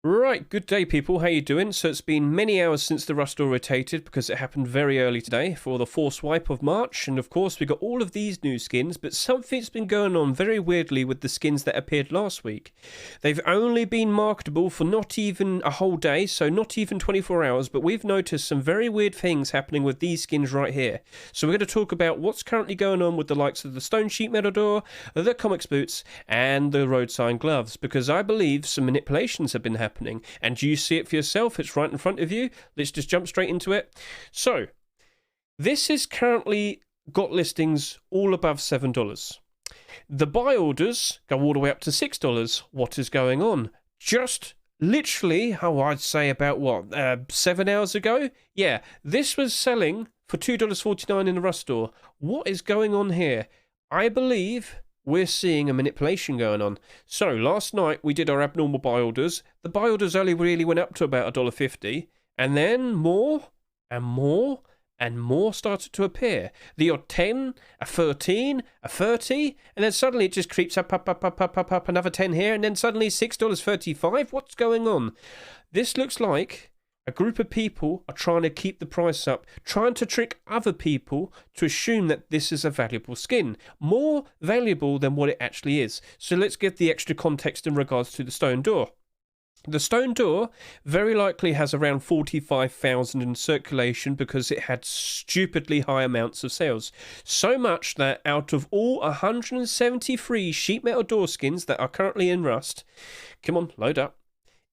Right, good day people, how you doing? So it's been many hours since the Rust door rotated because it happened very early today for the force wipe of March, and of course we got all of these new skins, but something's been going on very weirdly with the skins that appeared last week. They've only been marketable for not even a whole day, so not even 24 hours, but we've noticed some very weird things happening with these skins right here. So we're going to talk about what's currently going on with the likes of the Stone Sheet Metal Door, the Comics Boots, and the Roadsign Gloves, because I believe some manipulations have been happening. And you see it for yourself? It's right in front of you. Let's just jump straight into it. So, this is currently got listings all above $7. The buy orders go all the way up to $6. What is going on? Just literally, how I'd say about 7 hours ago? Yeah, this was selling for $2.49 in the Rust store. What is going on here? I believe we're seeing a manipulation going on. So last night we did our abnormal buy orders. The buy orders only really went up to about $1.50, and then more and more and more started to appear. The odd 10, a 13, a 30, and then suddenly it just creeps up, another 10 here, and then suddenly $6.35. What's going on? This looks like a group of people are trying to keep the price up, trying to trick other people to assume that this is a valuable skin, more valuable than what it actually is. So let's get the extra context in regards to the stone door. The stone door very likely has around 45,000 in circulation because it had stupidly high amounts of sales. So much that out of all 173 sheet metal door skins that are currently in Rust, come on, load up,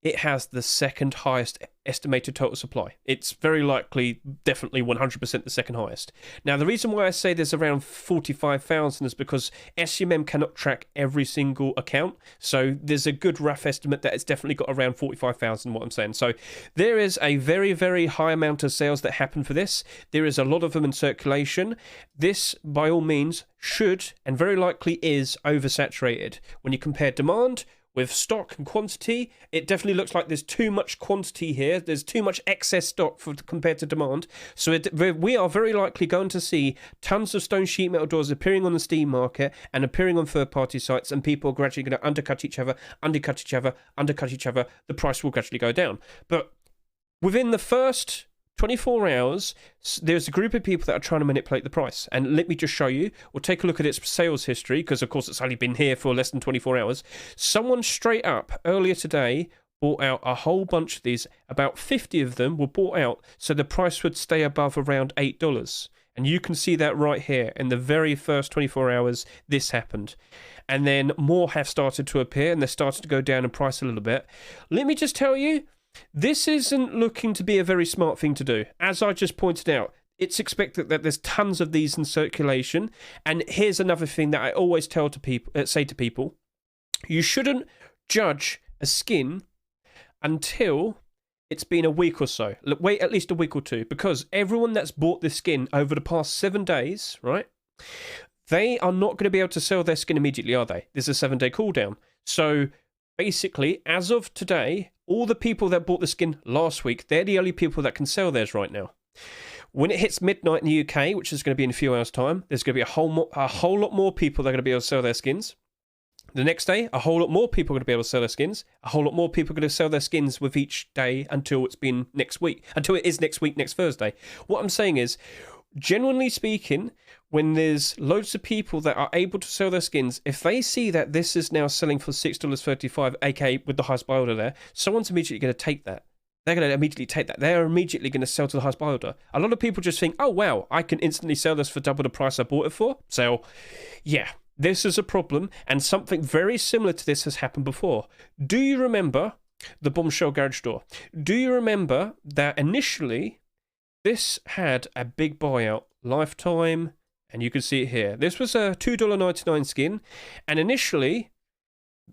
it has the second highest estimated total supply. It's very likely, definitely 100% the second highest. Now, the reason why I say there's around 45,000 is because SUMM cannot track every single account. So there's a good rough estimate that it's definitely got around 45,000, what I'm saying. So there is a very, very high amount of sales that happen for this. There is a lot of them in circulation. This, by all means, should and very likely is oversaturated. When you compare demand with stock and quantity, it definitely looks like there's too much quantity here. There's too much excess stock compared to demand. So we are very likely going to see tons of stone sheet metal doors appearing on the Steam market and appearing on third-party sites, and people are gradually going to undercut each other. The price will gradually go down. But within the first 24 hours, there's a group of people that are trying to manipulate the price. And let me just show you. We'll take a look at its sales history, because of course it's only been here for less than 24 hours. Someone straight up earlier today bought out a whole bunch of these. About 50 of them were bought out so the price would stay above around $8. And you can see that right here. In the very first 24 hours, this happened. And then more have started to appear, and they're starting to go down in price a little bit. Let me just tell you, this isn't looking to be a very smart thing to do. As I just pointed out, it's expected that there's tons of these in circulation. And here's another thing that I always say to people. You shouldn't judge a skin until it's been a week or so. Wait at least a week or two, because everyone that's bought this skin over the past 7 days, right, they are not going to be able to sell their skin immediately, are they? There's a 7-day cooldown. So basically, as of today, all the people that bought the skin last week, they're the only people that can sell theirs right now. When it hits midnight in the UK, which is going to be in a few hours' time, there's going to be a whole lot more people that are going to be able to sell their skins. The next day, a whole lot more people are going to be able to sell their skins. A whole lot more people are going to sell their skins with each day until it's been next week. Until it is next week, next Thursday. What I'm saying is, genuinely speaking, when there's loads of people that are able to sell their skins, if they see that this is now selling for $6.35, aka with the highest buy order there, someone's immediately going to take that. They're going to immediately take that. They're immediately going to sell to the highest buy order. A lot of people just think, oh wow, I can instantly sell this for double the price I bought it for. So, yeah, this is a problem, and something very similar to this has happened before. Do you remember the Bombshell garage door? Do you remember that initially this had a big buyout, lifetime, and you can see it here. This was a $2.99 skin, and initially,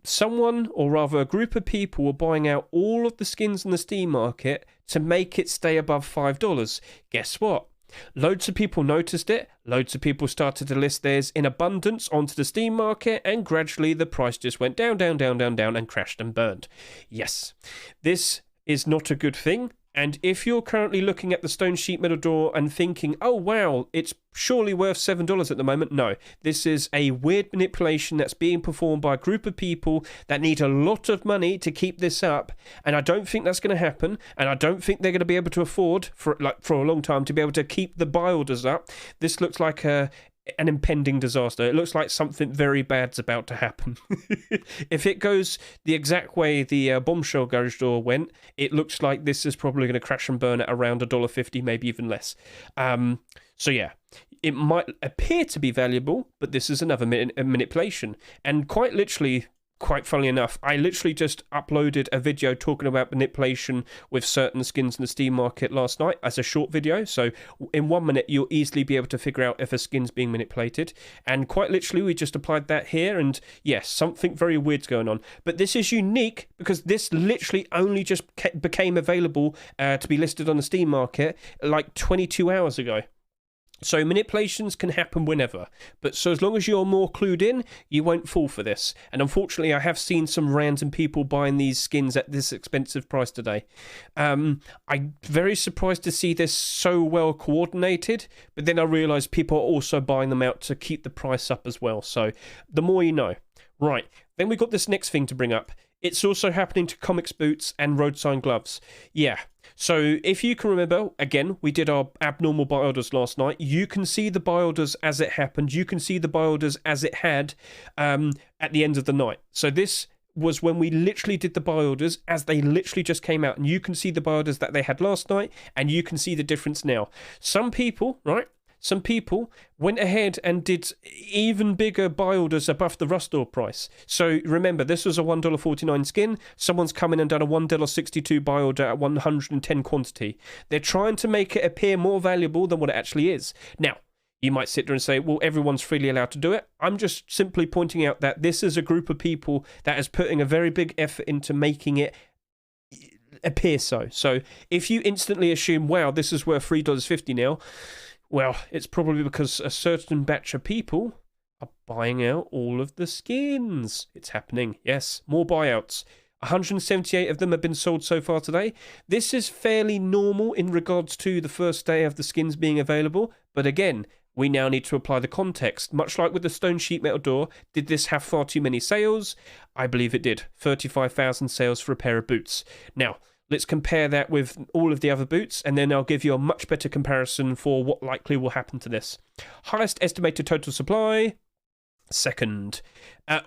someone, or rather a group of people, were buying out all of the skins in the Steam market to make it stay above $5. Guess what? Loads of people noticed it, loads of people started to list theirs in abundance onto the Steam market, and gradually the price just went down, and crashed and burned. Yes, this is not a good thing. And if you're currently looking at the stone sheet metal door and thinking, oh wow, it's surely worth $7 at the moment, no. This is a weird manipulation that's being performed by a group of people that need a lot of money to keep this up, and I don't think that's going to happen, and I don't think they're going to be able to afford, for a long time, to be able to keep the buy orders up. This looks like an impending disaster. It looks like something very bad's about to happen. If it goes the exact way the Bombshell garage door went, it looks like this is probably going to crash and burn at around $1.50, maybe even less. So yeah, it might appear to be valuable, but this is another manipulation. And quite literally, quite funnily enough, I literally just uploaded a video talking about manipulation with certain skins in the Steam market last night as a short video. So in 1 minute, you'll easily be able to figure out if a skin's being manipulated. And quite literally, we just applied that here. And yes, something very weird's going on. But this is unique because this literally only just became available to be listed on the Steam market like 22 hours ago. So manipulations can happen whenever, but so as long as you're more clued in, you won't fall for this. And unfortunately, I have seen some random people buying these skins at this expensive price today. I'm very surprised to see this so well coordinated, but then I realised people are also buying them out to keep the price up as well. So the more you know. Right, then we've got this next thing to bring up. It's also happening to comics boots and Roadsign gloves. Yeah, so if you can remember, again, we did our abnormal buy orders last night. You can see the buy orders as it happened. You can see the buy orders as it had at the end of the night. So this was when we literally did the buy orders as they literally just came out. And you can see the buy orders that they had last night, and you can see the difference now. Some people, right? Some people went ahead and did even bigger buy orders above the Rustore price. So remember, this was a $1.49 skin. Someone's come in and done a $1.62 buy order at 110 quantity. They're trying to make it appear more valuable than what it actually is. Now, you might sit there and say, well, everyone's freely allowed to do it. I'm just simply pointing out that this is a group of people that is putting a very big effort into making it appear so. So if you instantly assume, wow, this is worth $3.50 now, well, it's probably because a certain batch of people are buying out all of the skins. It's happening. Yes, more buyouts. 178 of them have been sold so far today. This is fairly normal in regards to the first day of the skins being available. But again, we now need to apply the context. Much like with the stone sheet metal door, did this have far too many sales? I believe it did. 35,000 sales for a pair of boots. Now, let's compare that with all of the other boots, and then I'll give you a much better comparison for what likely will happen to this. Highest estimated total supply, second.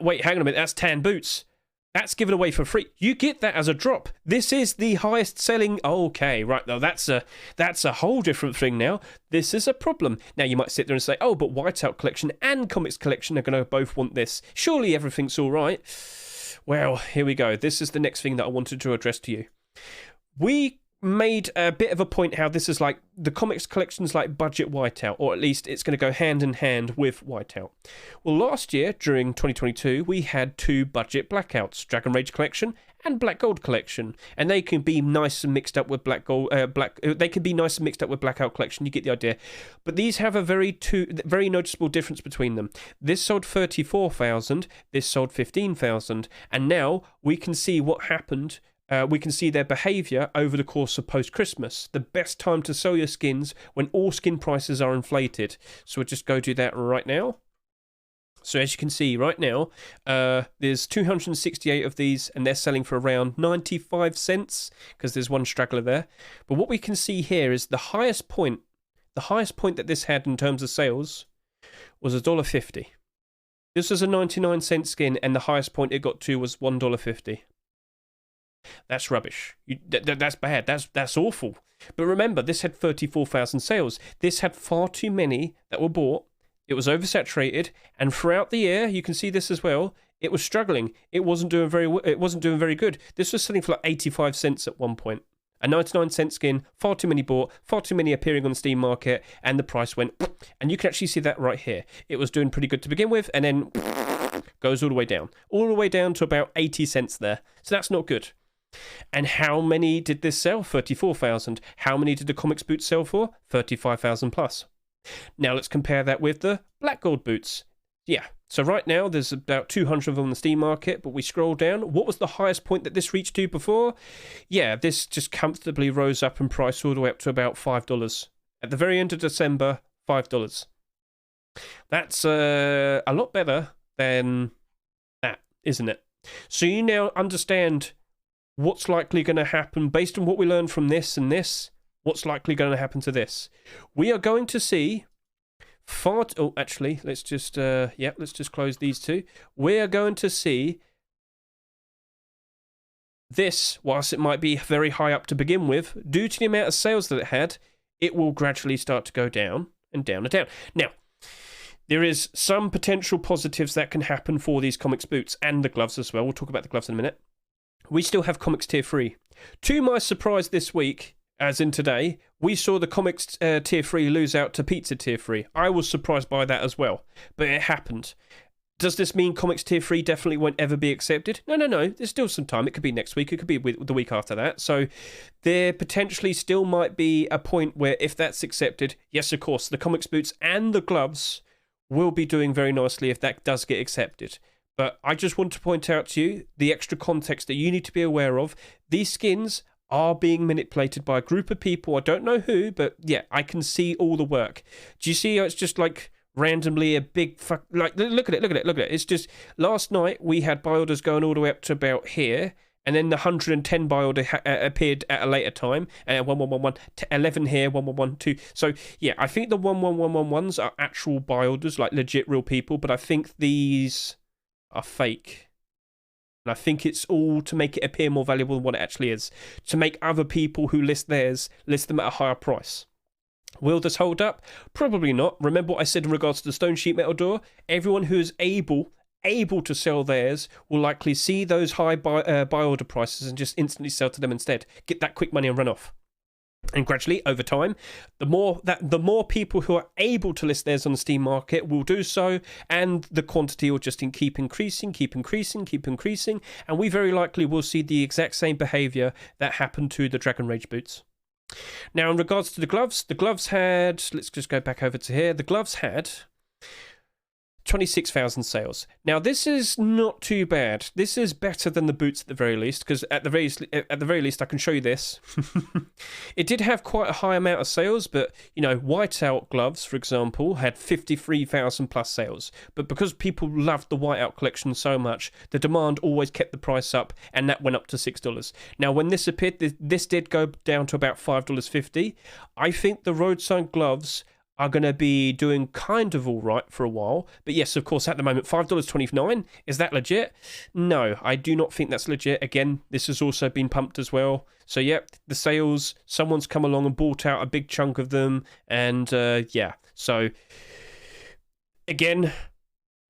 Wait, hang on a minute, that's 10 boots. That's given away for free. You get that as a drop. This is the highest selling. Okay, right, now that's a whole different thing now. This is a problem. Now you might sit there and say, oh, but Whiteout Collection and Comics Collection are going to both want this. Surely everything's all right. Well, here we go. This is the next thing that I wanted to address to you. We made a bit of a point how this is like the comics collection's like budget Whiteout, or at least it's going to go hand in hand with Whiteout. Well, last year during 2022 we had two budget blackouts, Dragon Rage Collection and Black Gold Collection, and they can be nice and mixed up with they can be nice and mixed up with Blackout Collection. You get the idea. But these have a very noticeable difference between them. This sold 34,000, this sold 15,000, and now we can see what happened. We can see their behaviour over the course of post-Christmas. The best time to sell your skins when all skin prices are inflated. So we'll just go do that right now. So as you can see right now, there's 268 of these, and they're selling for around 95 cents because there's one straggler there. But what we can see here is the highest point that this had in terms of sales was $1.50. This was a 99-cent skin, and the highest point it got to was $1.50. That's rubbish. That's bad. That's awful. But remember, this had 34,000 sales. This had far too many that were bought. It was oversaturated, and throughout the year, you can see this as well. It was struggling. It wasn't doing very good. This was selling for like 85 cents at one point. A 99-cent skin, far too many bought, far too many appearing on the Steam market, and the price went. And you can actually see that right here. It was doing pretty good to begin with, and then goes all the way down to about 80 cents there. So that's not good. And how many did this sell? 34,000. How many did the comics boots sell for? 35,000 plus. Now let's compare that with the Black Gold boots. Yeah, So right now there's about 200 of them on the Steam market, but we scroll down. What was the highest point that this reached to before? Yeah, this just comfortably rose up in price all the way up to about $5. At the very end of December, $5. That's a lot better than that, isn't it? So you now understand what's likely going to happen based on what we learned from this and this. What's likely going to happen to this? We are going to see actually, let's just close these two. We are going to see this, whilst it might be very high up to begin with, due to the amount of sales that it had, it will gradually start to go down and down and down. Now, there is some potential positives that can happen for these comics boots and the gloves as well. We'll talk about the gloves in a minute. We still have comics tier 3. To my surprise this week, as in today, we saw the comics tier 3 lose out to pizza tier 3. I was surprised by that as well, but it happened. Does this mean comics tier 3 definitely won't ever be accepted? No. There's still some time. It could be next week. It could be the week after that. So there potentially still might be a point where if that's accepted, yes, of course, the comics boots and the gloves will be doing very nicely if that does get accepted. But I just want to point out to you the extra context that you need to be aware of. These skins are being manipulated by a group of people. I don't know who, but yeah, I can see all the work. Do you see how it's just like randomly a big look at it. It's just last night we had buy orders going all the way up to about here, and then the 110 buy order appeared at a later time, and 1111, 11 here, 1112. So yeah, I think the 1111s are actual buy orders, like legit real people, but I think these are fake. And I think it's all to make it appear more valuable than what it actually is, to make other people who list theirs list them at a higher price. Will this hold up? Probably not. Remember what I said in regards to the stone sheet metal door? Everyone who is able to sell theirs will likely see those high buy order prices and just instantly sell to them instead. Get that quick money and run off. And gradually, over time, the more people who are able to list theirs on the Steam market will do so, and the quantity will just keep increasing, and we very likely will see the exact same behaviour that happened to the Dragon Rage boots. Now, in regards to the gloves had, let's just go back over to here, the gloves had 26,000 sales. Now, this is not too bad. This is better than the boots at the very least, because at the very least, I can show you this. It did have quite a high amount of sales, but, you know, whiteout gloves, for example, had 53,000 plus sales. But because people loved the whiteout collection so much, the demand always kept the price up, and that went up to $6. Now, when this appeared, this did go down to about $5.50. I think the Roadsign gloves are going to be doing kind of all right for a while. But yes, of course, at the moment, $5.29. Is that legit? No, I do not think that's legit. Again, this has also been pumped as well. So, yeah, the sales, someone's come along and bought out a big chunk of them. And, yeah, so, again,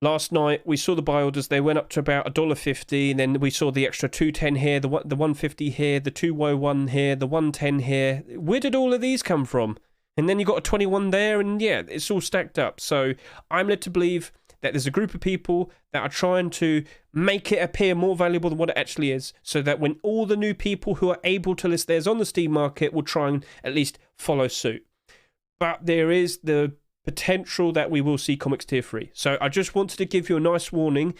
last night we saw the buy orders. They went up to about $1.50. And then we saw the extra 210 here, the 150 here, the 201 here, the 110 here. Where did all of these come from? And then you got a 21 there, and yeah, it's all stacked up. So I'm led to believe that there's a group of people that are trying to make it appear more valuable than what it actually is, so that when all the new people who are able to list theirs on the Steam market will try and at least follow suit. But there is the potential that we will see comics tier 3. So I just wanted to give you a nice warning.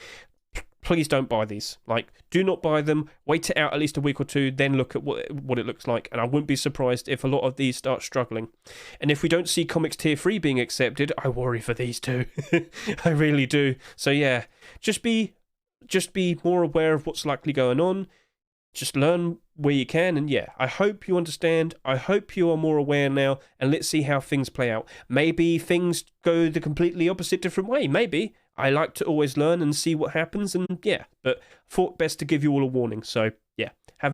Please don't buy these. Like, do not buy them. Wait it out at least a week or two, then look at what it looks like. And I wouldn't be surprised if a lot of these start struggling. And if we don't see comics tier 3 being accepted, I worry for these too. I really do. So yeah, just be more aware of what's likely going on. Just learn where you can, and yeah, I hope you understand. I hope you are more aware now, and let's see how things play out. Maybe things go the completely opposite, different way. Maybe. I like to always learn and see what happens, and yeah, but thought best to give you all a warning. So yeah, have